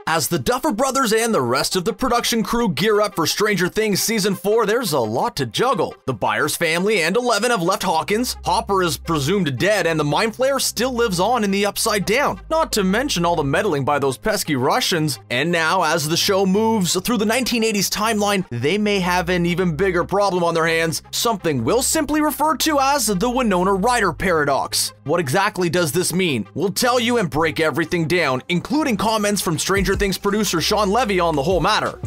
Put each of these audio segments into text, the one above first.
As the Duffer Brothers and the rest of the production crew gear up for Stranger Things Season 4, there's a lot to juggle. The Byers family and Eleven have left Hawkins, Hopper is presumed dead, and the Mind Flayer still lives on in the Upside Down. Not to mention all the meddling by those pesky Russians. And now, as the show moves through the 1980s timeline, they may have an even bigger problem on their hands, something we'll simply refer to as the Winona Ryder paradox. What exactly does this mean? We'll tell you and break everything down, including comments from Stranger Things producer Shawn Levy on the whole matter.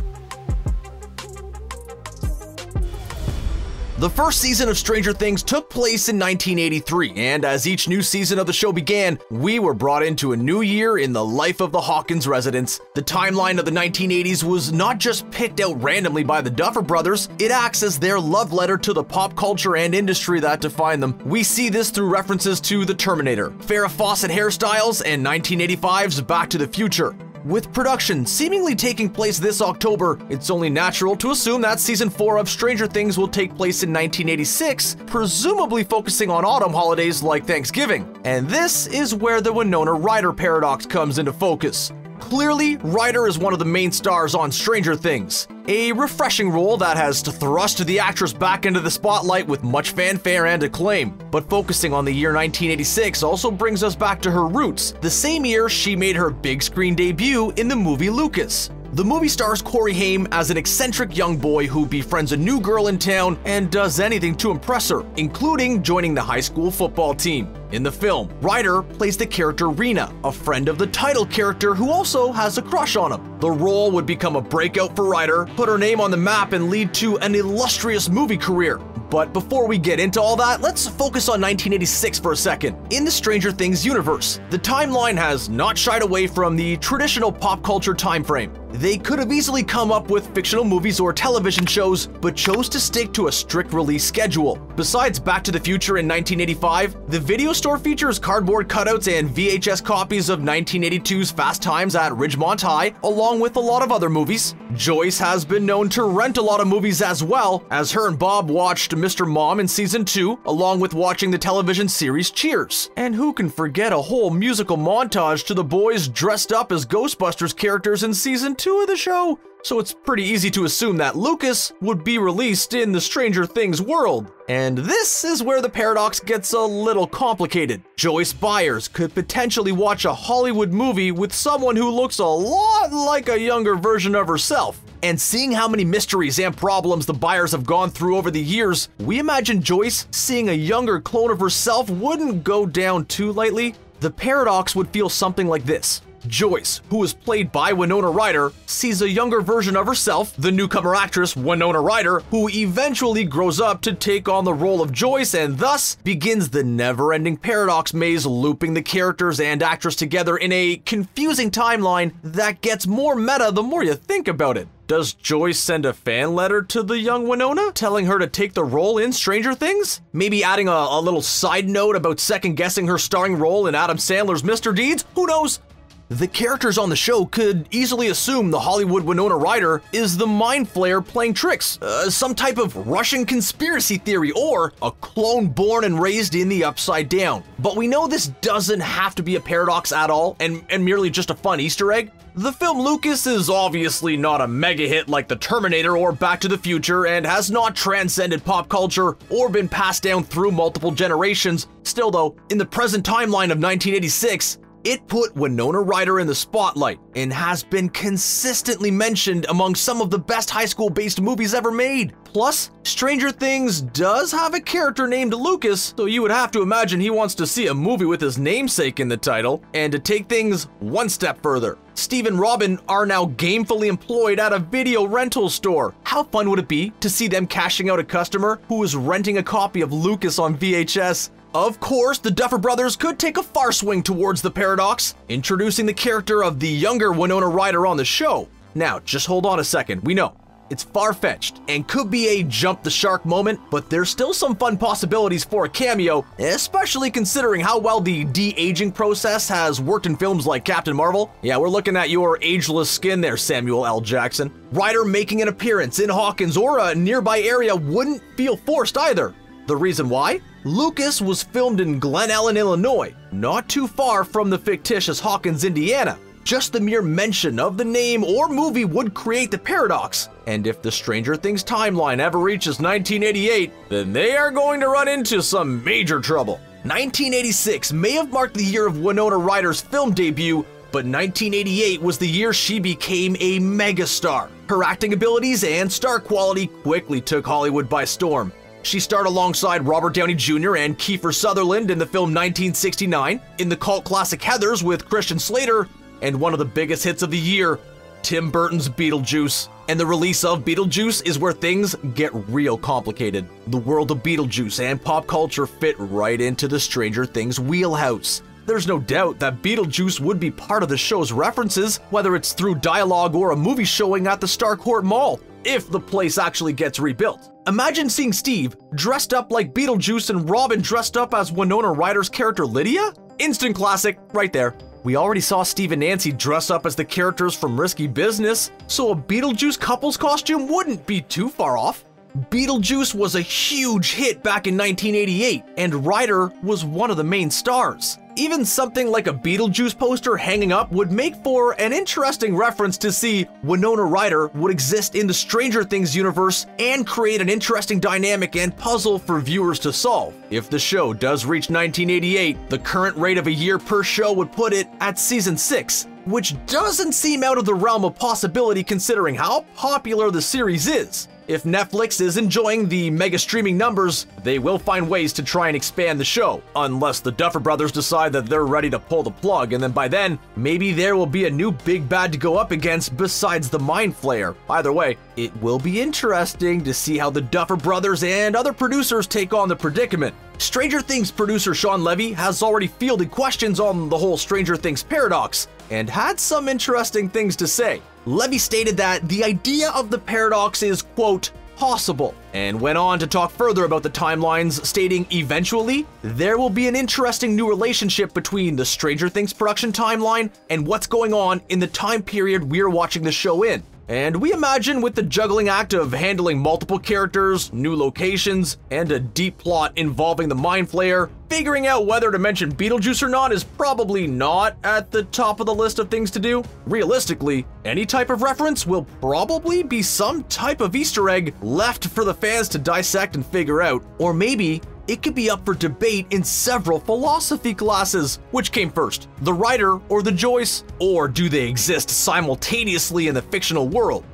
The first season of Stranger Things took place in 1983, and as each new season of the show began, we were brought into a new year in the life of the Hawkins residents. The timeline of the 1980s was not just picked out randomly by the Duffer Brothers, it acts as their love letter to the pop culture and industry that define them. We see this through references to The Terminator, Farrah Fawcett hairstyles, and 1985's Back to the Future. With production seemingly taking place this October, it's only natural to assume that Season 4 of Stranger Things will take place in 1986, presumably focusing on autumn holidays like Thanksgiving. And this is where the Winona Ryder paradox comes into focus. Clearly, Ryder is one of the main stars on Stranger Things, a refreshing role that has thrust the actress back into the spotlight with much fanfare and acclaim. But focusing on the year 1986 also brings us back to her roots, the same year she made her big screen debut in the movie Lucas. The movie stars Corey Haim as an eccentric young boy who befriends a new girl in town and does anything to impress her, including joining the high school football team. In the film, Ryder plays the character Rena, a friend of the title character who also has a crush on him. The role would become a breakout for Ryder, put her name on the map, and lead to an illustrious movie career. But before we get into all that, let's focus on 1986 for a second. In the Stranger Things universe, the timeline has not shied away from the traditional pop culture time frame. They could have easily come up with fictional movies or television shows, but chose to stick to a strict release schedule. Besides Back to the Future in 1985, the video store features cardboard cutouts and VHS copies of 1982's Fast Times at Ridgemont High, along with a lot of other movies. Joyce has been known to rent a lot of movies as well, as her and Bob watched Mr. Mom in Season 2, along with watching the television series Cheers. And who can forget a whole musical montage to the boys dressed up as Ghostbusters characters in Season 2 of the show? So it's pretty easy to assume that Lucas would be released in the Stranger Things world. And this is where the paradox gets a little complicated. Joyce Byers could potentially watch a Hollywood movie with someone who looks a lot like a younger version of herself. And seeing how many mysteries and problems the Byers have gone through over the years, we imagine Joyce seeing a younger clone of herself wouldn't go down too lightly. The paradox would feel something like this. Joyce, who is played by Winona Ryder, sees a younger version of herself, the newcomer actress Winona Ryder, who eventually grows up to take on the role of Joyce, and thus begins the never-ending paradox maze looping the characters and actress together in a confusing timeline that gets more meta the more you think about it. Does Joyce send a fan letter to the young Winona, telling her to take the role in Stranger Things? Maybe adding a little side note about second-guessing her starring role in Adam Sandler's Mr. Deeds? Who knows? The characters on the show could easily assume the Hollywood Winona Ryder is the Mind Flayer playing tricks, some type of Russian conspiracy theory, or a clone born and raised in the Upside Down. But we know this doesn't have to be a paradox at all, and merely just a fun Easter egg. The film Lucas is obviously not a mega hit like The Terminator or Back to the Future, and has not transcended pop culture or been passed down through multiple generations. Still though, in the present timeline of 1986, it put Winona Ryder in the spotlight and has been consistently mentioned among some of the best high school-based movies ever made. Plus, Stranger Things does have a character named Lucas, so you would have to imagine he wants to see a movie with his namesake in the title. And to take things one step further, Steve and Robin are now gamefully employed at a video rental store. How fun would it be to see them cashing out a customer who is renting a copy of Lucas on VHS? Of course, the Duffer Brothers could take a far swing towards the paradox, introducing the character of the younger Winona Ryder on the show. Now, just hold on a second. We know it's far-fetched and could be a jump the shark moment, but there's still some fun possibilities for a cameo, especially considering how well the de-aging process has worked in films like Captain Marvel. Yeah, we're looking at your ageless skin there, Samuel L. Jackson. Ryder making an appearance in Hawkins or a nearby area wouldn't feel forced either. The reason why? Lucas was filmed in Glen Ellen, Illinois, not too far from the fictitious Hawkins, Indiana. just the mere mention of the name or movie would create the paradox. And if the Stranger Things timeline ever reaches 1988, then they are going to run into some major trouble. 1986 may have marked the year of Winona Ryder's film debut, but 1988 was the year she became a megastar. Her acting abilities and star quality quickly took Hollywood by storm. She starred alongside Robert Downey Jr. and Kiefer Sutherland in the film 1969, in the cult classic Heathers with Christian Slater, and one of the biggest hits of the year, Tim Burton's Beetlejuice. And the release of Beetlejuice is where things get real complicated. The world of Beetlejuice and pop culture fit right into the Stranger Things wheelhouse. There's no doubt that Beetlejuice would be part of the show's references, whether it's through dialogue or a movie showing at the Starcourt Mall, if the place actually gets rebuilt. Imagine seeing Steve dressed up like Beetlejuice and Robin dressed up as Winona Ryder's character Lydia? Instant classic right there. We already saw Steve and Nancy dress up as the characters from Risky Business, so a Beetlejuice couple's costume wouldn't be too far off. Beetlejuice was a huge hit back in 1988, and Ryder was one of the main stars. Even something like a Beetlejuice poster hanging up would make for an interesting reference to see Winona Ryder would exist in the Stranger Things universe and create an interesting dynamic and puzzle for viewers to solve. If the show does reach 1988, the current rate of a year per show would put it at season 6, which doesn't seem out of the realm of possibility considering how popular the series is. If Netflix is enjoying the mega streaming numbers, they will find ways to try and expand the show, unless the Duffer Brothers decide that they're ready to pull the plug, and then by then, maybe there will be a new big bad to go up against besides the Mind Flayer. Either way, it will be interesting to see how the Duffer Brothers and other producers take on the predicament. Stranger Things producer Sean Levy has already fielded questions on the whole Stranger Things paradox, and had some interesting things to say. Levy stated that the idea of the paradox is, quote, possible, and went on to talk further about the timelines, stating eventually, there will be an interesting new relationship between the Stranger Things production timeline and what's going on in the time period we're watching the show in. And we imagine with the juggling act of handling multiple characters, new locations, and a deep plot involving the Mind Flayer, figuring out whether to mention Beetlejuice or not is probably not at the top of the list of things to do. Realistically, any type of reference will probably be some type of Easter egg left for the fans to dissect and figure out, or maybe it could be up for debate in several philosophy classes. Which came first, the Ryder or the Joyce? Or do they exist simultaneously in the fictional world?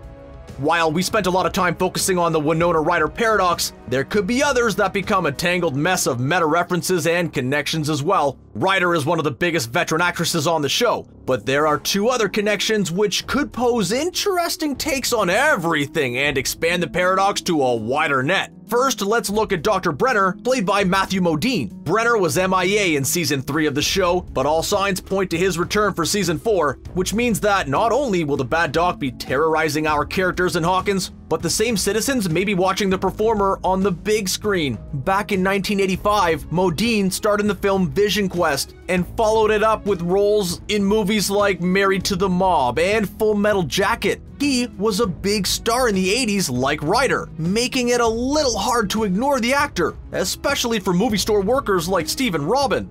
While we spent a lot of time focusing on the Winona Ryder paradox, there could be others that become a tangled mess of meta references and connections as well. Ryder is one of the biggest veteran actresses on the show, but there are two other connections which could pose interesting takes on everything and expand the paradox to a wider net. First, let's look at Dr. Brenner, played by Matthew Modine. Brenner was MIA in season 3 of the show, but all signs point to his return for season 4, which means that not only will the Bad Doc be terrorizing our characters in Hawkins, but the same citizens may be watching the performer on the big screen. Back in 1985, Modine starred in the film Vision Quest and followed it up with roles in movies like Married to the Mob and Full Metal Jacket. He was a big star in the 80s like Ryder, making it a little hard to ignore the actor, especially for movie store workers like Steve and Robin.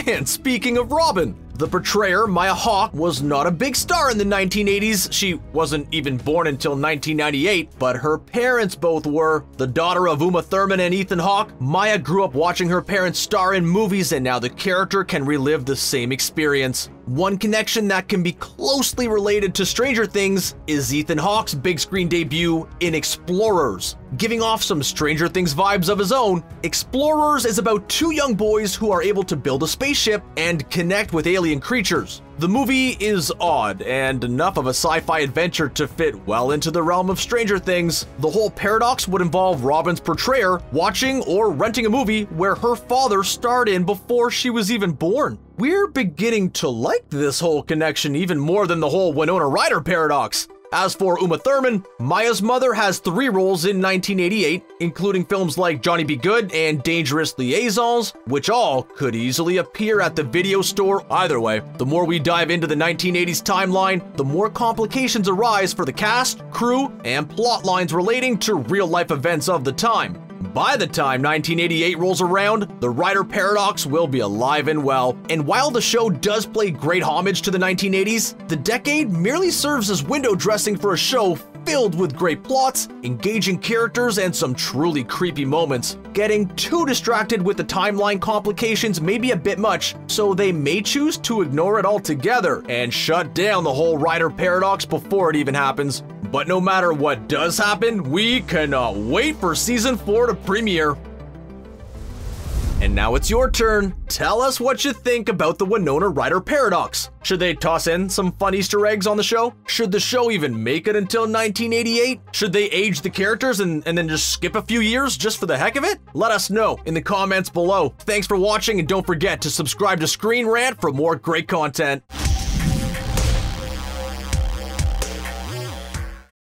And speaking of Robin, the portrayer, Maya Hawke, was not a big star in the 1980s. She wasn't even born until 1998, but her parents both were. The daughter of Uma Thurman and Ethan Hawke, Maya grew up watching her parents star in movies, and now the character can relive the same experience. One connection that can be closely related to Stranger Things is Ethan Hawke's big screen debut in Explorers. Giving off some Stranger Things vibes of his own, Explorers is about two young boys who are able to build a spaceship and connect with alien creatures. The movie is odd and enough of a sci-fi adventure to fit well into the realm of Stranger Things. The whole paradox would involve Robin's portrayer watching or renting a movie where her father starred in before she was even born. We're beginning to like this whole connection even more than the whole Winona Ryder paradox. As for Uma Thurman, Maya's mother has 3 roles in 1988, including films like Johnny Be Good and Dangerous Liaisons, which all could easily appear at the video store. Either way, the more we dive into the 1980s timeline, the more complications arise for the cast, crew, and plot lines relating to real-life events of the time. By the time 1988 rolls around, the Rider Paradox will be alive and well, and while the show does play great homage to the 1980s, the decade merely serves as window dressing for a show filled with great plots, engaging characters, and some truly creepy moments. Getting too distracted with the timeline complications may be a bit much, so they may choose to ignore it altogether and shut down the whole Rider Paradox before it even happens. But no matter what does happen, we cannot wait for Season 4 to premiere. And now it's your turn. Tell us what you think about the Winona Ryder Paradox. Should they toss in some fun Easter eggs on the show? Should the show even make it until 1988? Should they age the characters and then just skip a few years just for the heck of it? Let us know in the comments below. Thanks for watching, and don't forget to subscribe to Screen Rant for more great content.